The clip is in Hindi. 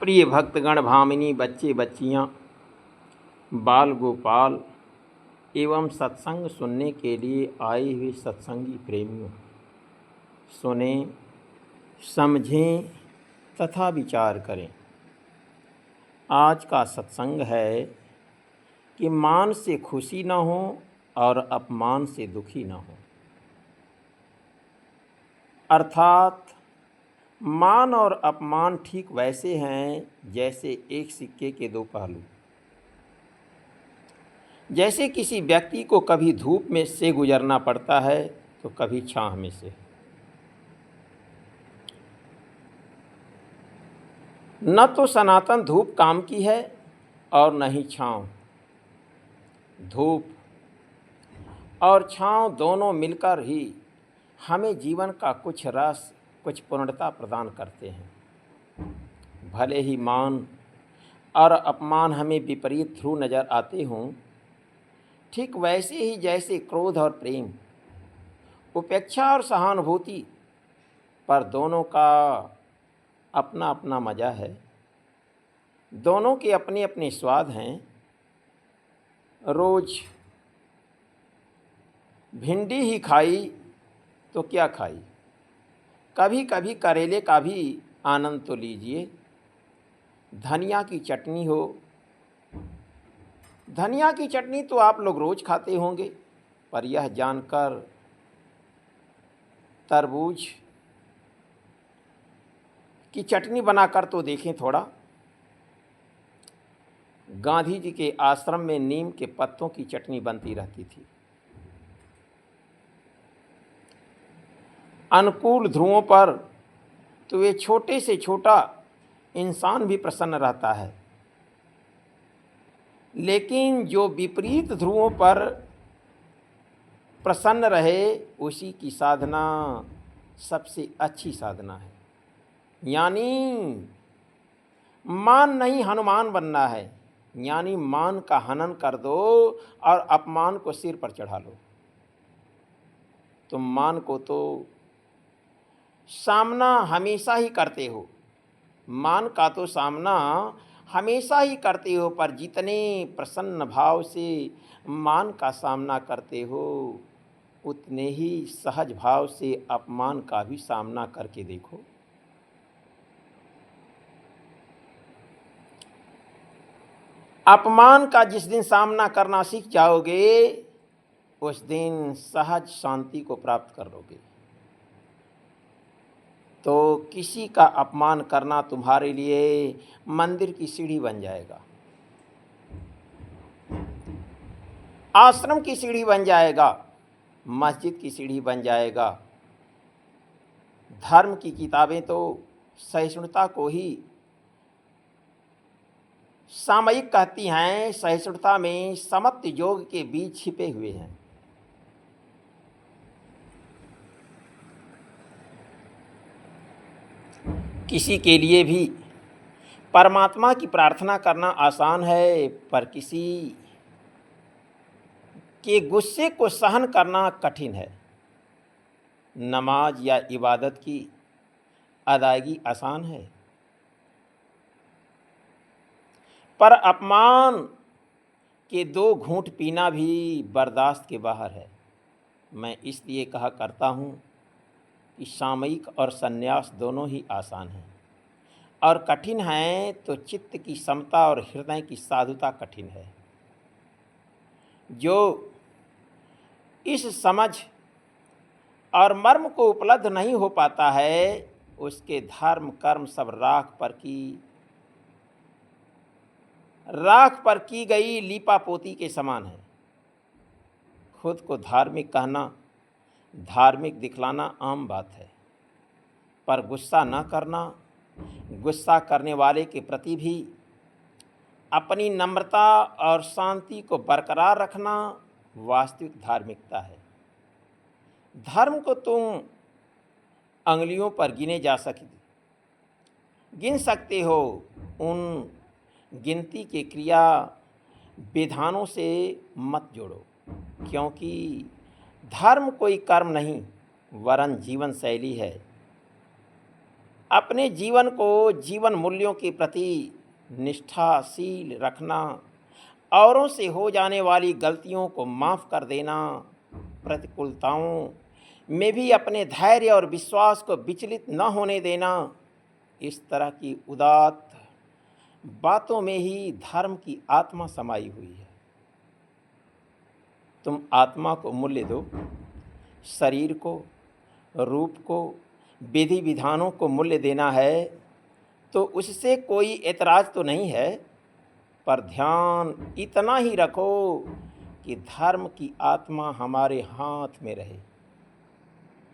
प्रिय भक्तगण, भामिनी, बच्चे बच्चियाँ, बाल गोपाल एवं सत्संग सुनने के लिए आए हुए सत्संगी प्रेमियों, सुने, समझें तथा विचार करें। आज का सत्संग है कि मान से खुशी न हो और अपमान से दुखी न हो। अर्थात मान और अपमान ठीक वैसे हैं जैसे एक सिक्के के दो पहलू। जैसे किसी व्यक्ति को कभी धूप में से गुजरना पड़ता है तो कभी छांव में से। न तो सनातन धूप काम की है और न ही छांव। धूप और छांव दोनों मिलकर ही हमें जीवन का कुछ रस, कुछ पूर्णता प्रदान करते हैं। भले ही मान और अपमान हमें विपरीत ध्रुव नज़र आते हों, ठीक वैसे ही जैसे क्रोध और प्रेम, उपेक्षा और सहानुभूति, पर दोनों का अपना अपना मज़ा है। दोनों के अपने अपने स्वाद हैं। रोज़ भिंडी ही खाई तो क्या खाई, कभी कभी करेले का भी आनंद तो लीजिए। धनिया की चटनी हो, धनिया की चटनी तो आप लोग रोज़ खाते होंगे, पर यह जानकर तरबूज की चटनी बनाकर तो देखें थोड़ा। गांधी जी के आश्रम में नीम के पत्तों की चटनी बनती रहती थी। अनुकूल ध्रुवों पर तो वे छोटे से छोटा इंसान भी प्रसन्न रहता है, लेकिन जो विपरीत ध्रुवों पर प्रसन्न रहे उसी की साधना सबसे अच्छी साधना है। यानी मान नहीं हनुमान बनना है, यानी मान का हनन कर दो और अपमान को सिर पर चढ़ा लो। तुम मान को तो सामना हमेशा ही करते हो, मान का तो सामना हमेशा ही करते हो, पर जितने प्रसन्न भाव से मान का सामना करते हो उतने ही सहज भाव से अपमान का भी सामना करके देखो। अपमान का जिस दिन सामना करना सीख जाओगे उस दिन सहज शांति को प्राप्त कर लोगे। तो किसी का अपमान करना तुम्हारे लिए मंदिर की सीढ़ी बन जाएगा, आश्रम की सीढ़ी बन जाएगा, मस्जिद की सीढ़ी बन जाएगा। धर्म की किताबें तो सहिष्णुता को ही सामयिक कहती हैं। सहिष्णुता में समत्व योग के बीच छिपे हुए हैं। किसी के लिए भी परमात्मा की प्रार्थना करना आसान है, पर किसी के गुस्से को सहन करना कठिन है। नमाज या इबादत की अदायगी आसान है, पर अपमान के दो घूंट पीना भी बर्दाश्त के बाहर है। मैं इसलिए कहा करता हूँ कि सामयिक और संन्यास दोनों ही आसान हैं, और कठिन हैं तो चित्त की समता और हृदय की साधुता कठिन है। जो इस समझ और मर्म को उपलब्ध नहीं हो पाता है उसके धर्म कर्म सब राख पर की गई लीपा पोती के समान है। खुद को धार्मिक कहना, धार्मिक दिखलाना आम बात है, पर गुस्सा न करना, गुस्सा करने वाले के प्रति भी अपनी नम्रता और शांति को बरकरार रखना वास्तविक धार्मिकता है। धर्म को तुम अंगुलियों पर गिन सकते हो। उन गिनती के क्रिया विधानों से मत जोड़ो, क्योंकि धर्म कोई कर्म नहीं वरन जीवन शैली है। अपने जीवन को जीवन मूल्यों के प्रति निष्ठाशील रखना, औरों से हो जाने वाली गलतियों को माफ़ कर देना, प्रतिकूलताओं में भी अपने धैर्य और विश्वास को विचलित न होने देना, इस तरह की उदात्त बातों में ही धर्म की आत्मा समाई हुई है। तुम आत्मा को मूल्य दो, शरीर को, रूप को, विधि विधानों को मूल्य देना है तो उससे कोई ऐतराज़ तो नहीं है, पर ध्यान इतना ही रखो कि धर्म की आत्मा हमारे हाथ में रहे।